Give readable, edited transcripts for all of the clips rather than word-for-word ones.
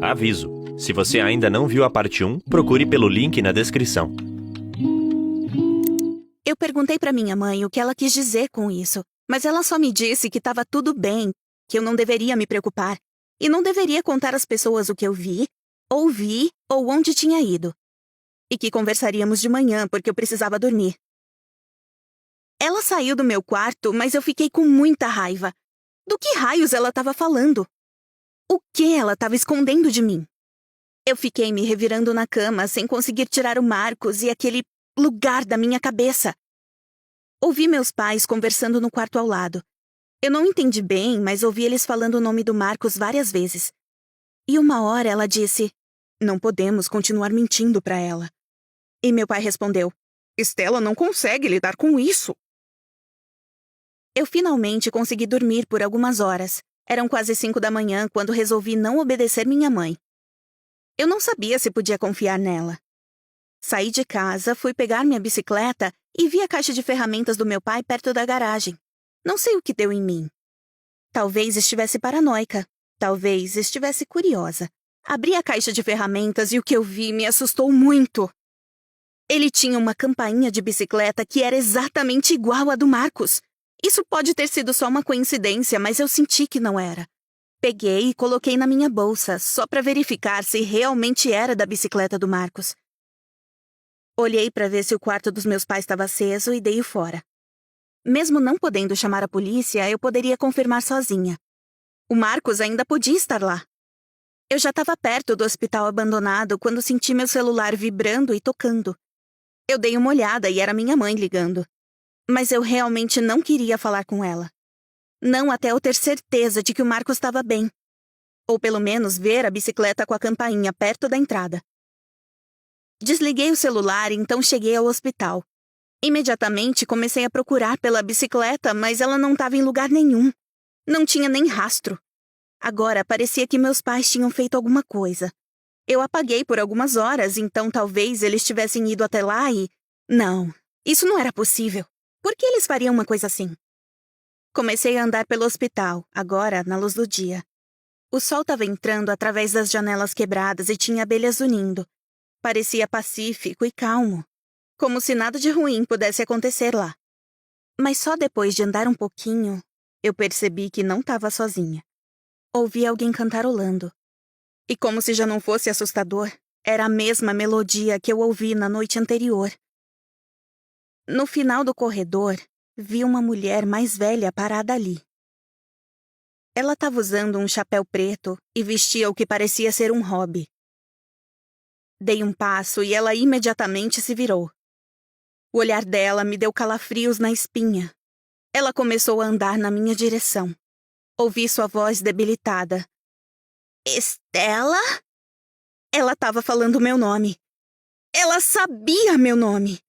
Aviso: se você ainda não viu a parte 1, procure pelo link na descrição. Eu perguntei pra minha mãe o que ela quis dizer com isso, mas ela só me disse que estava tudo bem, que eu não deveria me preocupar e não deveria contar às pessoas o que eu vi, ouvi ou onde tinha ido. E que conversaríamos de manhã porque eu precisava dormir. Ela saiu do meu quarto, mas eu fiquei com muita raiva. Do que raios ela estava falando? O que ela estava escondendo de mim? Eu fiquei me revirando na cama sem conseguir tirar o Marcos e aquele lugar da minha cabeça. Ouvi meus pais conversando no quarto ao lado. Eu não entendi bem, mas ouvi eles falando o nome do Marcos várias vezes. E uma hora ela disse: "Não podemos continuar mentindo para ela." E meu pai respondeu: "Stella não consegue lidar com isso." Eu finalmente consegui dormir por algumas horas. Eram quase 5 da manhã quando resolvi não obedecer minha mãe. Eu não sabia se podia confiar nela. Saí de casa, fui pegar minha bicicleta e vi a caixa de ferramentas do meu pai perto da garagem. Não sei o que deu em mim. Talvez estivesse paranoica. Talvez estivesse curiosa. Abri a caixa de ferramentas e o que eu vi me assustou muito. Ele tinha uma campainha de bicicleta que era exatamente igual à do Marcos. Isso pode ter sido só uma coincidência, mas eu senti que não era. Peguei e coloquei na minha bolsa, só para verificar se realmente era da bicicleta do Marcos. Olhei para ver se o quarto dos meus pais estava aceso e dei-o fora. Mesmo não podendo chamar a polícia, eu poderia confirmar sozinha. O Marcos ainda podia estar lá. Eu já estava perto do hospital abandonado quando senti meu celular vibrando e tocando. Eu dei uma olhada e era minha mãe ligando. Mas eu realmente não queria falar com ela. Não até eu ter certeza de que o Marcos estava bem. Ou pelo menos ver a bicicleta com a campainha perto da entrada. Desliguei o celular e então cheguei ao hospital. Imediatamente comecei a procurar pela bicicleta, mas ela não estava em lugar nenhum. Não tinha nem rastro. Agora parecia que meus pais tinham feito alguma coisa. Eu apaguei por algumas horas, então talvez eles tivessem ido até lá e... Não, isso não era possível. Por que eles fariam uma coisa assim? Comecei a andar pelo hospital, agora na luz do dia. O sol estava entrando através das janelas quebradas e tinha abelhas unindo. Parecia pacífico e calmo, como se nada de ruim pudesse acontecer lá. Mas só depois de andar um pouquinho, eu percebi que não estava sozinha. Ouvi alguém cantarolando. E como se já não fosse assustador, era a mesma melodia que eu ouvi na noite anterior. No final do corredor, vi uma mulher mais velha parada ali. Ela estava usando um chapéu preto e vestia o que parecia ser um hobby. Dei um passo e ela imediatamente se virou. O olhar dela me deu calafrios na espinha. Ela começou a andar na minha direção. Ouvi sua voz debilitada. "Stella?" Ela estava falando meu nome. Ela sabia meu nome.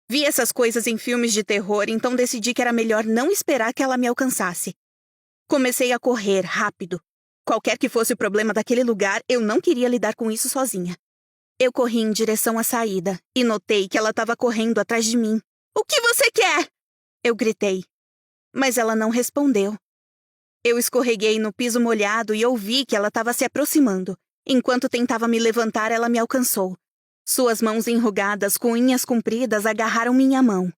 Vi essas coisas em filmes de terror, então decidi que era melhor não esperar que ela me alcançasse. Comecei a correr, rápido. Qualquer que fosse o problema daquele lugar, eu não queria lidar com isso sozinha. Eu corri em direção à saída e notei que ela estava correndo atrás de mim. "O que você quer?" Eu gritei. Mas ela não respondeu. Eu escorreguei no piso molhado e ouvi que ela estava se aproximando. Enquanto tentava me levantar, ela me alcançou. Suas mãos enrugadas, com unhas compridas, agarraram minha mão.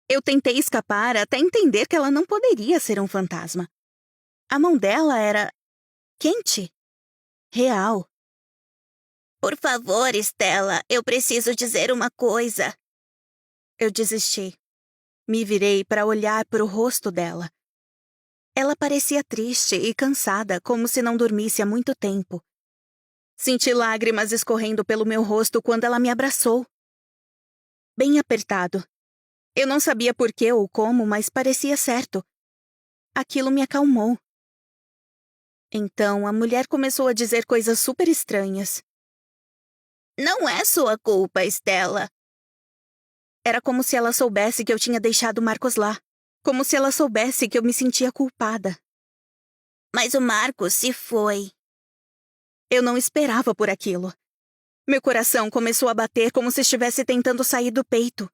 Eu tentei escapar até entender que ela não poderia ser um fantasma. A mão dela era... quente. Real. "Por favor, Stella, eu preciso dizer uma coisa." Eu desisti. Me virei para olhar para o rosto dela. Ela parecia triste e cansada, como se não dormisse há muito tempo. Senti lágrimas escorrendo pelo meu rosto quando ela me abraçou. Bem apertado. Eu não sabia por que ou como, mas parecia certo. Aquilo me acalmou. Então a mulher começou a dizer coisas super estranhas. "Não é sua culpa, Stella." Era como se ela soubesse que eu tinha deixado Marcos lá. Como se ela soubesse que eu me sentia culpada. "Mas o Marcos se foi." Eu não esperava por aquilo. Meu coração começou a bater como se estivesse tentando sair do peito.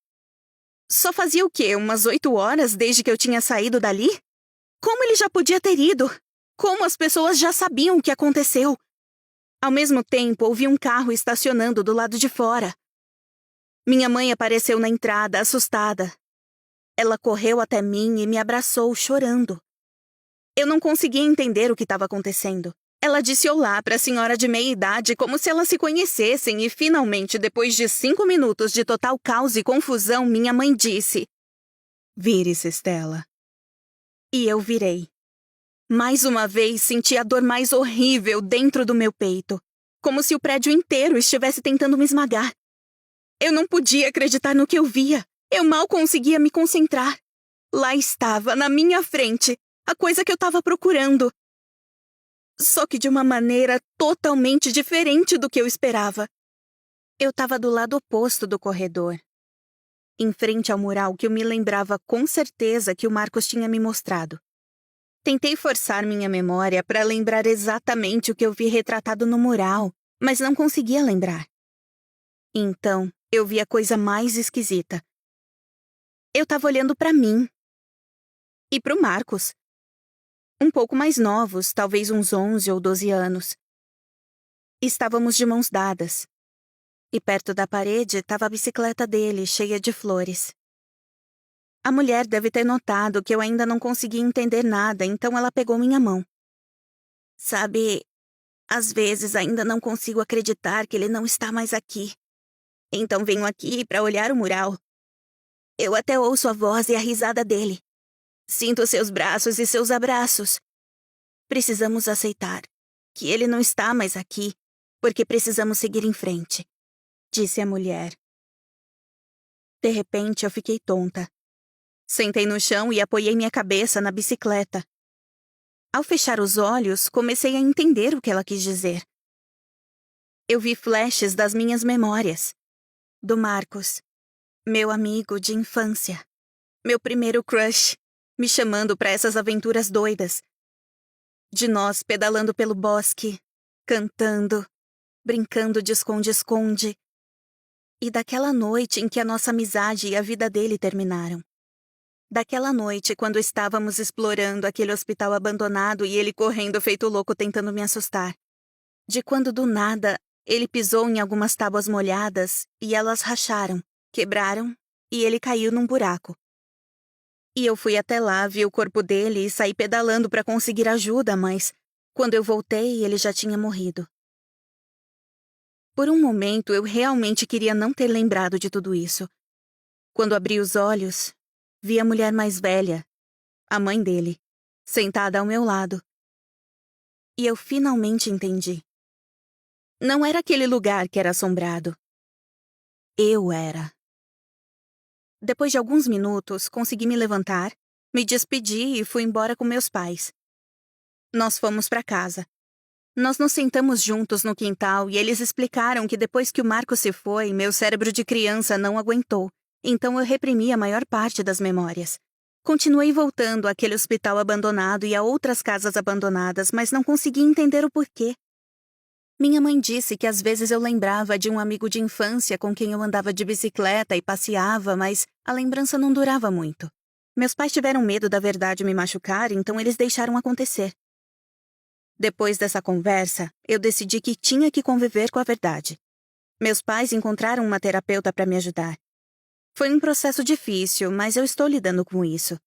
Só fazia o quê? Umas 8 horas desde que eu tinha saído dali? Como ele já podia ter ido? Como as pessoas já sabiam o que aconteceu? Ao mesmo tempo, ouvi um carro estacionando do lado de fora. Minha mãe apareceu na entrada, assustada. Ela correu até mim e me abraçou, chorando. Eu não conseguia entender o que estava acontecendo. Ela disse olá para a senhora de meia-idade como se elas se conhecessem e, finalmente, depois de 5 minutos de total caos e confusão, minha mãe disse: "Vire-se, Stella." E eu virei. Mais uma vez, senti a dor mais horrível dentro do meu peito, como se o prédio inteiro estivesse tentando me esmagar. Eu não podia acreditar no que eu via. Eu mal conseguia me concentrar. Lá estava, na minha frente, a coisa que eu estava procurando. Só que de uma maneira totalmente diferente do que eu esperava. Eu estava do lado oposto do corredor, em frente ao mural que eu me lembrava com certeza que o Marcos tinha me mostrado. Tentei forçar minha memória para lembrar exatamente o que eu vi retratado no mural, mas não conseguia lembrar. Então, eu vi a coisa mais esquisita. Eu estava olhando para mim. E para o Marcos. Um pouco mais novos, talvez uns 11 ou 12 anos. Estávamos de mãos dadas. E perto da parede estava a bicicleta dele, cheia de flores. A mulher deve ter notado que eu ainda não conseguia entender nada, então ela pegou minha mão. "Sabe, às vezes ainda não consigo acreditar que ele não está mais aqui. Então venho aqui para olhar o mural. Eu até ouço a voz e a risada dele. Sinto seus braços e seus abraços. Precisamos aceitar que ele não está mais aqui, porque precisamos seguir em frente", disse a mulher. De repente, eu fiquei tonta. Sentei no chão e apoiei minha cabeça na bicicleta. Ao fechar os olhos, comecei a entender o que ela quis dizer. Eu vi flashes das minhas memórias. Do Marcos, meu amigo de infância. Meu primeiro crush, me chamando para essas aventuras doidas. De nós pedalando pelo bosque, cantando, brincando de esconde-esconde. E daquela noite em que a nossa amizade e a vida dele terminaram. Daquela noite quando estávamos explorando aquele hospital abandonado e ele correndo feito louco tentando me assustar. De quando do nada ele pisou em algumas tábuas molhadas e elas racharam, quebraram e ele caiu num buraco. E eu fui até lá, vi o corpo dele e saí pedalando para conseguir ajuda, mas quando eu voltei ele já tinha morrido. Por um momento eu realmente queria não ter lembrado de tudo isso. Quando abri os olhos, vi a mulher mais velha, a mãe dele, sentada ao meu lado. E eu finalmente entendi. Não era aquele lugar que era assombrado. Eu era. Depois de alguns minutos, consegui me levantar, me despedi e fui embora com meus pais. Nós fomos para casa. Nós nos sentamos juntos no quintal e eles explicaram que depois que o Marcos se foi, meu cérebro de criança não aguentou. Então eu reprimi a maior parte das memórias. Continuei voltando àquele hospital abandonado e a outras casas abandonadas, mas não consegui entender o porquê. Minha mãe disse que às vezes eu lembrava de um amigo de infância com quem eu andava de bicicleta e passeava, mas a lembrança não durava muito. Meus pais tiveram medo da verdade me machucar, então eles deixaram acontecer. Depois dessa conversa, eu decidi que tinha que conviver com a verdade. Meus pais encontraram uma terapeuta para me ajudar. Foi um processo difícil, mas eu estou lidando com isso.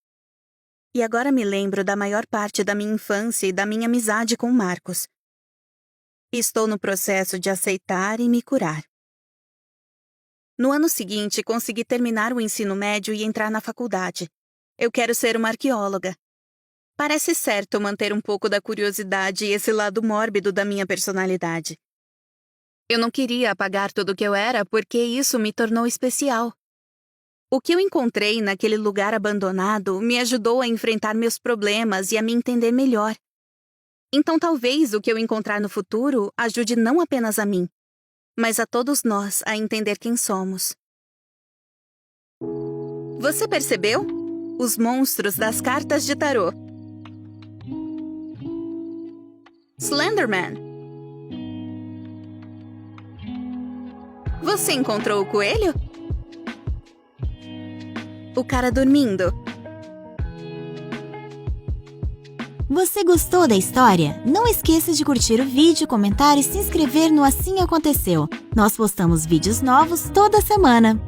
E agora me lembro da maior parte da minha infância e da minha amizade com o Marcos. Estou no processo de aceitar e me curar. No ano seguinte, consegui terminar o ensino médio e entrar na faculdade. Eu quero ser uma arqueóloga. Parece certo manter um pouco da curiosidade e esse lado mórbido da minha personalidade. Eu não queria apagar tudo o que eu era porque isso me tornou especial. O que eu encontrei naquele lugar abandonado me ajudou a enfrentar meus problemas e a me entender melhor. Então talvez o que eu encontrar no futuro ajude não apenas a mim, mas a todos nós a entender quem somos. Você percebeu? Os monstros das cartas de tarô. Slenderman. Você encontrou o coelho? O cara dormindo. Você gostou da história? Não esqueça de curtir o vídeo, comentar e se inscrever no Assim Aconteceu. Nós postamos vídeos novos toda semana.